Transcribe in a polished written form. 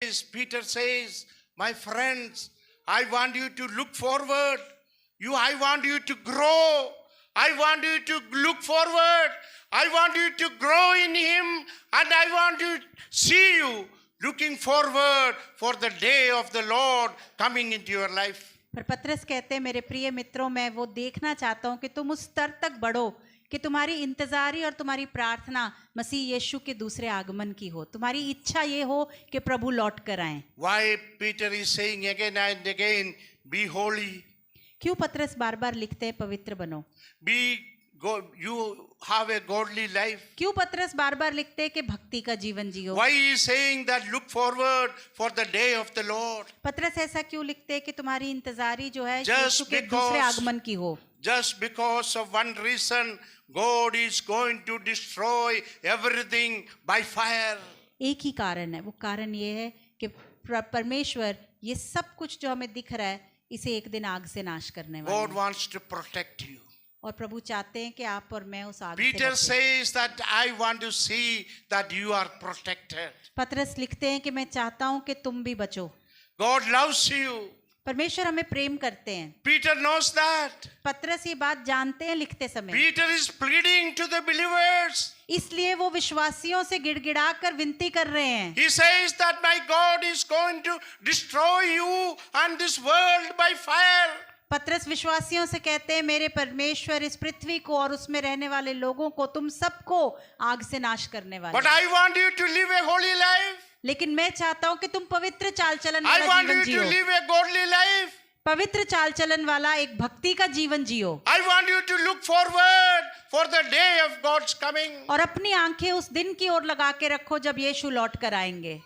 Peter says, my friends, I want you to look forward. I want you to grow. I want you to look forward. I want you to grow in Him. And I want to see you looking forward for the day of the Lord coming into your life. पर पतरस कहते हैं, मेरे प्रिय मित्रों, मैं वो देखना चाहता हूँ कि तुम उस स्तर तक बढ़ो कि तुम्हारी इंतजारी और तुम्हारी प्रार्थना मसीह यीशु के दूसरे आगमन की हो। तुम्हारी इच्छा ये हो कि प्रभु लौट कर आएं। Why Peter is saying again and again, be holy. क्यों पतरस बार बार लिखते हैं पवित्र बनो? You have a godly life. क्यों पतरस बार बार लिखते हैं कि भक्ति का जीवन जियो? Why he is saying that look forward for the day of the Lord? पतरस ऐसा क्यों लिखते हैं कि तुम्हारी इंतजारी जो है Just यीशु के because- दूसरे आगमन की हो? Just because of one reason, God is going to destroy everything by fire. एक ही कारण है, वो कारण ये है कि परमेश्वर ये सब कुछ जो हमें दिख रहा है इसे एक दिन आग से नाश करने वाला God है। wants to protect you. और प्रभु चाहते हैं कि आप और मैं उस आग Peter से says that I want to see that you are protected. बचें। पतरस लिखते हैं कि मैं चाहता हूं कि तुम भी बचो। God loves you. परमेश्वर हमें प्रेम करते हैं। Peter knows that. पतरस ये बात जानते हैं लिखते समय, Peter is pleading to the believers. इसलिए वो विश्वासियों से गिड़गिड़ा कर विनती कर रहे हैं। He says that my God is going to destroy you and this world by fire. पतरस विश्वासियों से कहते हैं, मेरे परमेश्वर इस पृथ्वी को और उसमें रहने वाले लोगों को, तुम सबको आग से नाश करने वाले But हैं। I want you to live a holy life. लेकिन मैं चाहता हूं कि तुम पवित्र चाल चलन I वाला want जीवन you Jio. to live a godly life. पवित्र चाल चलन वाला एक भक्ति का जीवन जियो। I want you to look forward for the day of God's coming. और अपनी आंखें उस दिन की ओर लगा के रखो जब यीशु लौट कर आएंगे।